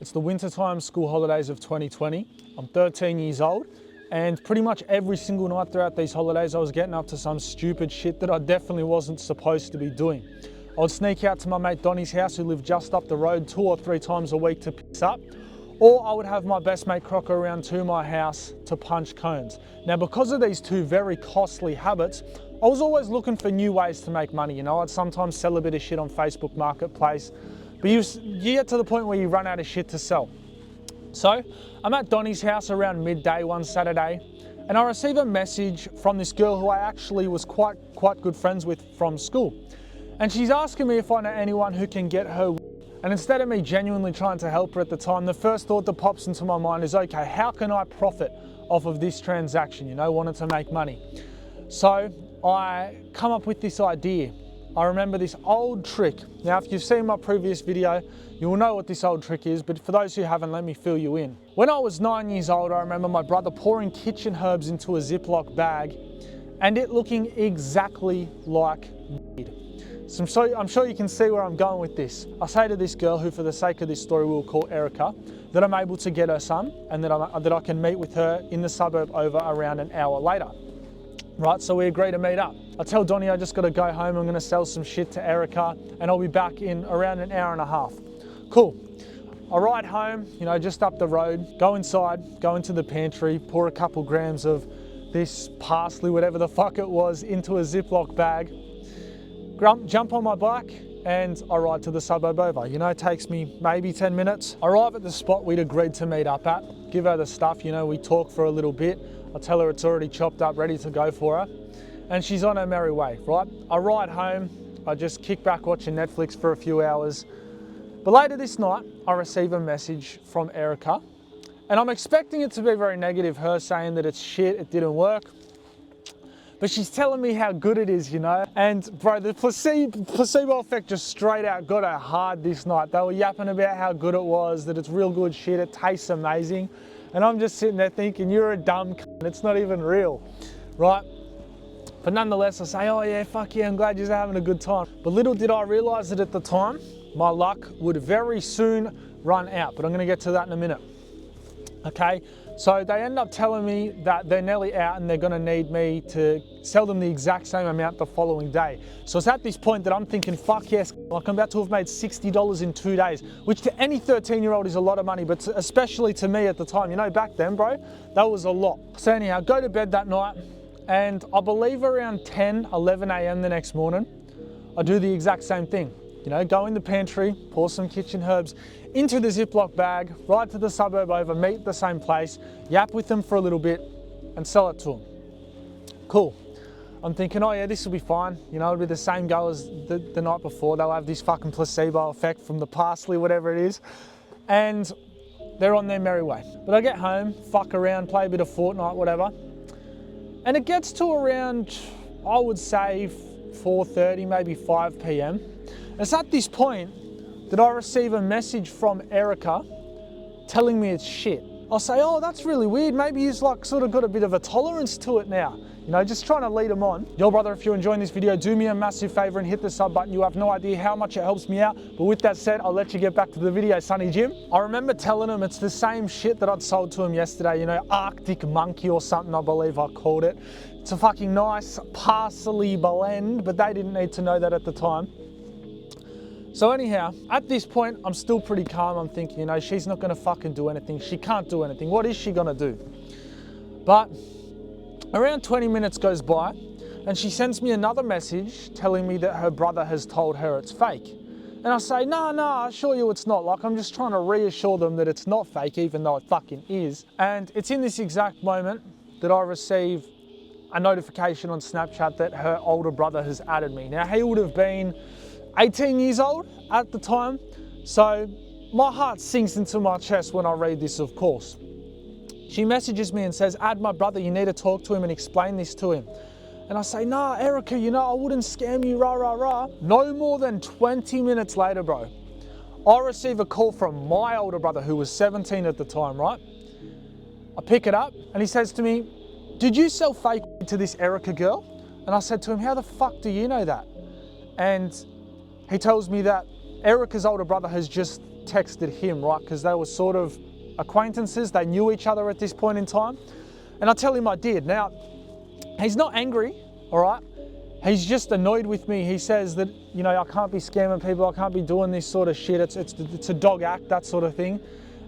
It's the wintertime school holidays of 2020. I'm 13 years old, and pretty much every single night throughout these holidays, I was getting up to some stupid shit that I definitely wasn't supposed to be doing. I would sneak out to my mate Donnie's house, who lived just up the road, 2 or 3 times a week to piss up. Or I would have my best mate Crocker around to my house to punch cones. Now, because of these two very costly habits, I was always looking for new ways to make money. You know, I'd sometimes sell a bit of shit on Facebook Marketplace, but you get to the point where you run out of shit to sell. So I'm at Donnie's house around midday one Saturday, and I receive a message from this girl who I actually was quite good friends with from school. And she's asking me if I know anyone who can get her. And instead of me genuinely trying to help her at the time, the first thought that pops into my mind is, okay, how can I profit off of this transaction? You know, wanting to make money. So I come up with this idea. I remember this old trick. Now, if you've seen my previous video, you will know what this old trick is, but for those who haven't, let me fill you in. When I was 9 years old, I remember my brother pouring kitchen herbs into a Ziploc bag and it looking exactly like weed. So I'm sure you can see where I'm going with this. I say to this girl, who for the sake of this story we'll call Erica, that I'm able to get her some and that I can meet with her in the suburb over around an hour later. Right, so we agree to meet up. I tell Donnie I just got to go home, I'm going to sell some shit to Erica and I'll be back in around an hour and a half. Cool. I ride home, you know, just up the road, go inside, go into the pantry, pour a couple grams of this parsley, whatever the fuck it was, into a Ziploc bag, jump on my bike and I ride to the suburb over. You know, it takes me maybe 10 minutes. I arrive at the spot we'd agreed to meet up at, give her the stuff, you know, we talk for a little bit. I tell her it's already chopped up, ready to go for her. And she's on her merry way, right? I ride home, I just kick back watching Netflix for a few hours. But later this night, I receive a message from Erica, and I'm expecting it to be very negative, her saying that it's shit, it didn't work. But she's telling me how good it is, you know? And bro, the placebo effect just straight out got her hard this night. They were yapping about how good it was, that it's real good shit, it tastes amazing. And I'm just sitting there thinking, you're a dumb cunt, it's not even real, right? But nonetheless, I say, oh yeah, fuck yeah, I'm glad you're having a good time. But little did I realize that at the time, my luck would very soon run out, but I'm gonna get to that in a minute. Okay, so they end up telling me that they're nearly out and they're gonna need me to sell them the exact same amount the following day. So it's at this point that I'm thinking, fuck yes, like I'm about to have made $60 in 2 days, which to any 13-year-old is a lot of money, but especially to me at the time, you know, back then, bro, that was a lot. So anyhow, go to bed that night, and I believe around 10, 11 a.m. the next morning, I do the exact same thing. You know, go in the pantry, pour some kitchen herbs into the Ziploc bag, ride to the suburb over, meet at the same place, yap with them for a little bit and sell it to them. Cool. I'm thinking, oh yeah, this will be fine. You know, it'll be the same go as the night before. They'll have this fucking placebo effect from the parsley, whatever it is. And they're on their merry way. But I get home, fuck around, play a bit of Fortnite, whatever. And it gets to around, I would say 4:30, maybe 5 p.m. It's at this point that I receive a message from Erica telling me it's shit. I'll say, oh, that's really weird. Maybe he's like sort of got a bit of a tolerance to it now. You know, just trying to lead him on. Yo, brother, if you're enjoying this video, do me a massive favor and hit the sub button. You have no idea how much it helps me out. But with that said, I'll let you get back to the video, Sonny Jim. I remember telling him it's the same shit that I'd sold to him yesterday, you know, Arctic Monkey or something, I believe I called it. It's a fucking nice parsley blend, but they didn't need to know that at the time. So anyhow, at this point, I'm still pretty calm. I'm thinking, you know, she's not gonna fucking do anything. She can't do anything. What is she gonna do? But around 20 minutes goes by and she sends me another message telling me that her brother has told her it's fake. And I say, no, I assure you it's not. Like, I'm just trying to reassure them that it's not fake, even though it fucking is. And it's in this exact moment that I receive a notification on Snapchat that her older brother has added me. Now, he would have been 18 years old at the time, so my heart sinks into my chest when I read this, of course. She messages me and says, add my brother, you need to talk to him and explain this to him. And I say, nah, Erica, you know, I wouldn't scam you, rah, rah, rah. No more than 20 minutes later, bro, I receive a call from my older brother, who was 17 at the time, right? I pick it up and he says to me, did you sell fake to this Erica girl? And I said to him, how the fuck do you know that? And he tells me that Erica's older brother has just texted him, right? Because they were sort of acquaintances, they knew each other at this point in time. And I tell him I did. Now, he's not angry, all right? He's just annoyed with me. He says that, you know, I can't be scamming people, I can't be doing this sort of shit, it's a dog act, that sort of thing,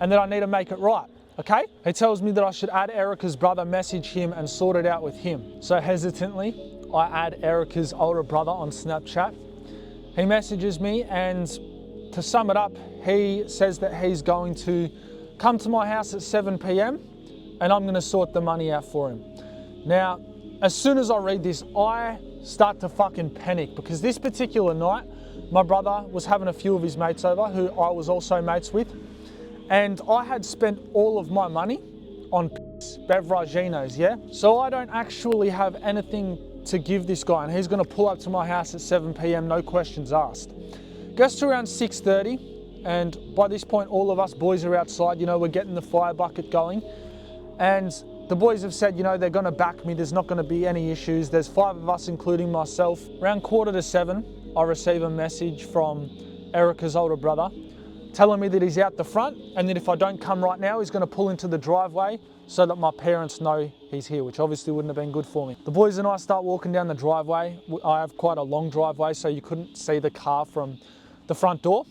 and that I need to make it right, okay? He tells me that I should add Erica's brother, message him, and sort it out with him. So hesitantly, I add Erica's older brother on Snapchat. He messages me, and to sum it up, he says that he's going to come to my house at 7 p.m. and I'm gonna sort the money out for him. Now, as soon as I read this, I start to fucking panic, because this particular night, my brother was having a few of his mates over who I was also mates with, and I had spent all of my money on beveraginos, yeah? So I don't actually have anything to give this guy, and he's gonna pull up to my house at 7 p.m, no questions asked. Goes to around 6:30, and by this point, all of us boys are outside, you know, we're getting the fire bucket going, and the boys have said, you know, they're gonna back me, there's not gonna be any issues. There's 5 of us, including myself. Around 6:45, I receive a message from Erica's older brother telling me that he's out the front, and that if I don't come right now, he's gonna pull into the driveway so that my parents know he's here, which obviously wouldn't have been good for me. The boys and I start walking down the driveway. I have quite a long driveway, so you couldn't see the car from the front door.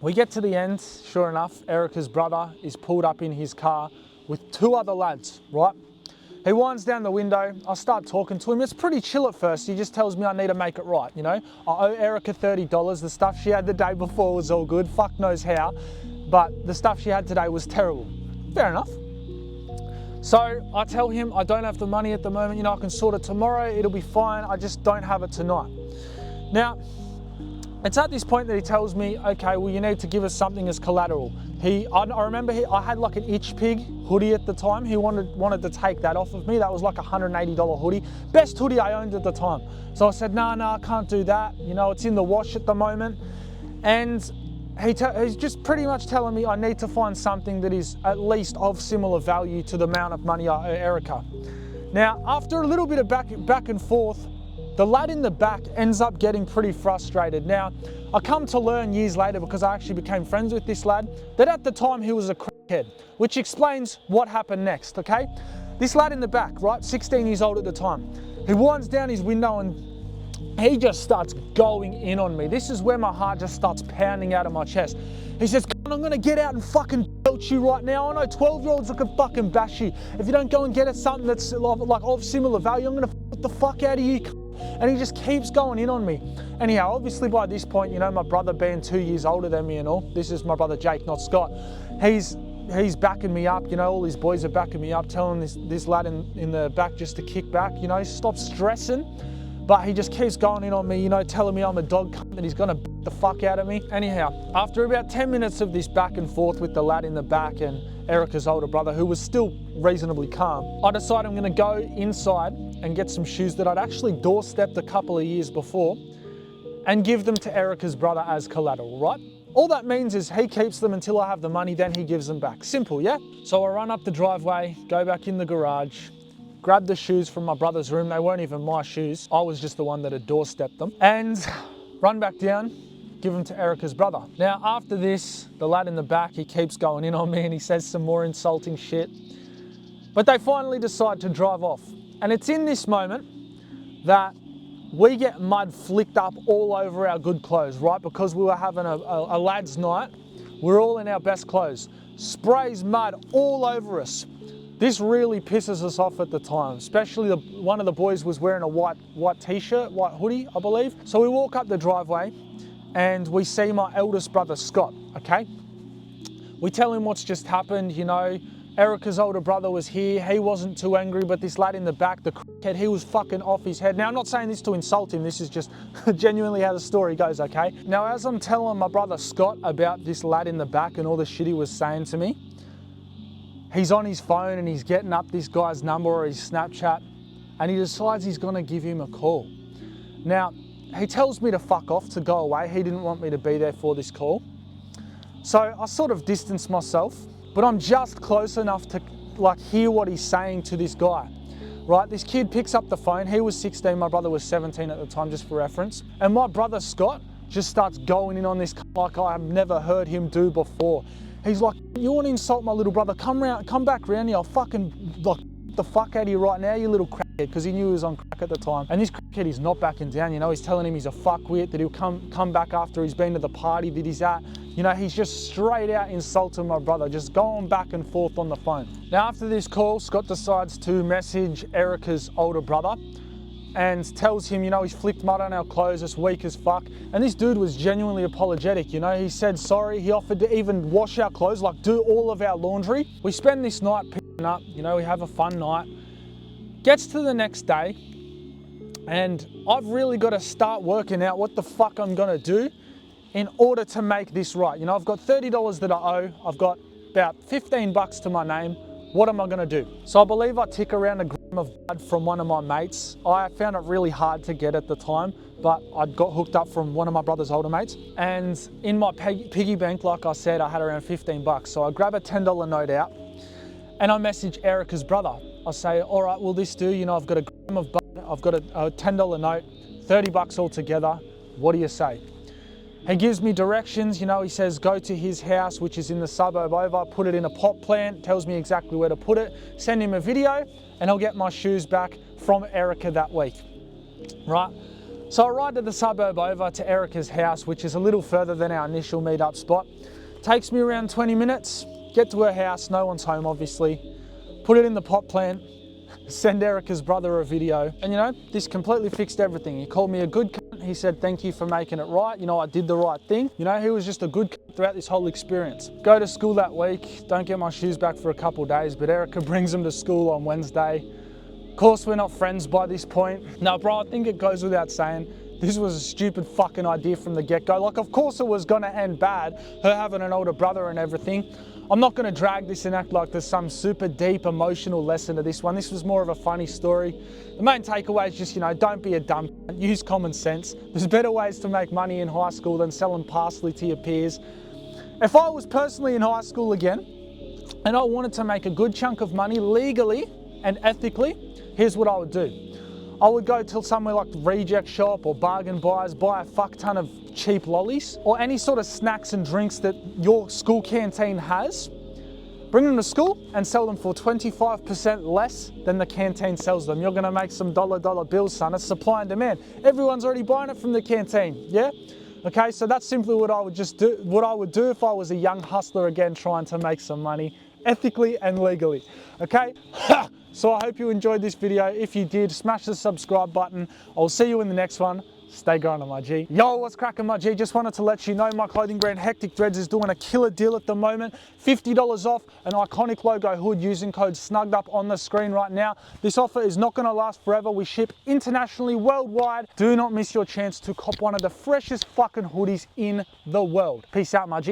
We get to the end, sure enough, Erica's brother is pulled up in his car with 2 other lads, right? He winds down the window, I start talking to him. It's pretty chill at first. He just tells me I need to make it right, you know? I owe Erica $30. The stuff she had the day before was all good, fuck knows how, but the stuff she had today was terrible. Fair enough. So I tell him I don't have the money at the moment, you know, I can sort it tomorrow, it'll be fine, I just don't have it tonight. Now, it's at this point that he tells me, okay, well, you need to give us something as collateral. I remember I had like an Itch Pig hoodie at the time. He wanted to take that off of me. That was like a $180 hoodie. Best hoodie I owned at the time. So I said, no, I can't do that. You know, it's in the wash at the moment. And he's just pretty much telling me I need to find something that is at least of similar value to the amount of money I owe Erica. Now, after a little bit of back and forth, the lad in the back ends up getting pretty frustrated. Now, I come to learn years later, because I actually became friends with this lad, that at the time he was a crackhead, which explains what happened next, okay? This lad in the back, right, 16 years old at the time, he winds down his window and he just starts going in on me. This is where my heart just starts pounding out of my chest. He says, I'm gonna get out and fucking belt you right now. I know 12-year-olds that can fucking bash you. If you don't go and get us something that's like of similar value, I'm gonna f*** the fuck out of you. And he just keeps going in on me. Anyhow, obviously by this point, you know, my brother being 2 years older than me and all, this is my brother Jake, not Scott. He's backing me up, you know, all his boys are backing me up, telling this lad in the back just to kick back, you know, stop stressing. But he just keeps going in on me, you know, telling me I'm a dog cunt, that he's gonna beat the fuck out of me. Anyhow, after about 10 minutes of this back and forth with the lad in the back and Erica's older brother, who was still reasonably calm, I decide I'm gonna go inside and get some shoes that I'd actually doorstepped a couple of years before and give them to Erica's brother as collateral, right? All that means is he keeps them until I have the money, then he gives them back. Simple, yeah? So I run up the driveway, go back in the garage, grab the shoes from my brother's room. They weren't even my shoes. I was just the one that had doorstepped them. And run back down, give them to Erica's brother. Now, after this, the lad in the back, he keeps going in on me and he says some more insulting shit. But they finally decide to drive off. And it's in this moment that we get mud flicked up all over our good clothes, right? Because we were having a lad's night. We're all in our best clothes. Sprays mud all over us. This really pisses us off at the time, especially one of the boys was wearing a white t-shirt, white hoodie, I believe. So we walk up the driveway and we see my eldest brother, Scott, okay? We tell him what's just happened, you know, Erica's older brother was here, he wasn't too angry, but this lad in the back, the crackhead, he was fucking off his head. Now, I'm not saying this to insult him, this is just genuinely how the story goes, okay? Now, as I'm telling my brother Scott about this lad in the back and all the shit he was saying to me, he's on his phone and he's getting up this guy's number or his Snapchat, and he decides he's gonna give him a call. Now, he tells me to fuck off, to go away. He didn't want me to be there for this call. So I sort of distance myself, but I'm just close enough to like hear what he's saying to this guy, right? This kid picks up the phone. He was 16, my brother was 17 at the time, just for reference. And my brother Scott just starts going in on this like I have never heard him do before. He's like, you want to insult my little brother? Come back round here. I'll fucking like the fuck out of you right now, you little crackhead, because he knew he was on crack at the time. And this crackhead is not backing down, you know, he's telling him he's a fuckwit, that he'll come back after he's been to the party that he's at. You know, he's just straight out insulting my brother, just going back and forth on the phone. Now after this call, Scott decides to message Erica's older brother and tells him, you know, he's flicked mud on our clothes, it's weak as fuck. And this dude was genuinely apologetic, you know, he said sorry, he offered to even wash our clothes, like do all of our laundry. We spend this night picking up, you know, we have a fun night. Gets to the next day, and I've really got to start working out what the fuck I'm gonna do in order to make this right. You know, I've got $30 that I owe, I've got about 15 bucks to my name. What am I gonna do? So I believe I tick around a gram of blood from one of my mates. I found it really hard to get at the time, but I got hooked up from one of my brother's older mates. And in my piggy bank, like I said, I had around 15 bucks. So I grab a $10 note out and I message Erica's brother. I say, all right, will this do? You know, I've got a gram of blood, I've got a $10 note, 30 bucks altogether. What do you say? He gives me directions, you know, he says go to his house, which is in the suburb over, put it in a pot plant, tells me exactly where to put it, send him a video, and I'll get my shoes back from Erica that week, right? So I ride to the suburb over to Erica's house, which is a little further than our initial meetup spot. Takes me around 20 minutes, get to her house, no one's home obviously, put it in the pot plant, send Erica's brother a video, and you know, this completely fixed everything. He called me a good cunt. He said, thank you for making it right. You know, I did the right thing. You know, he was just a good cunt throughout this whole experience. Go to school that week, don't get my shoes back for a couple of days, but Erica brings them to school on Wednesday. Of course, we're not friends by this point. Now, bro, I think it goes without saying, this was a stupid fucking idea from the get-go. Like, of course it was gonna end bad, her having an older brother and everything. I'm not gonna drag this and act like there's some super deep emotional lesson to this one. This was more of a funny story. The main takeaway is just, you know, don't be a dumb cunt, use common sense. There's better ways to make money in high school than selling parsley to your peers. If I was personally in high school again, and I wanted to make a good chunk of money legally and ethically, here's what I would do. I would go to somewhere like the Reject Shop or Bargain Buyers, buy a fuck ton of cheap lollies or any sort of snacks and drinks that your school canteen has, bring them to school and sell them for 25% less than the canteen sells them. You're gonna make some dollar bills, son. It's supply and demand. Everyone's already buying it from the canteen, yeah? Okay, so that's simply what I would just do, what I would do if I was a young hustler again trying to make some money ethically and legally, okay? So I hope you enjoyed this video. If you did, smash the subscribe button. I'll see you in the next one. Stay grinding, my G. Yo, what's cracking, my G? Just wanted to let you know my clothing brand Hectic Threads is doing a killer deal at the moment. $50 off an iconic logo hood using code SNUGGED UP on the screen right now. This offer is not gonna last forever. We ship internationally, worldwide. Do not miss your chance to cop one of the freshest fucking hoodies in the world. Peace out, my G.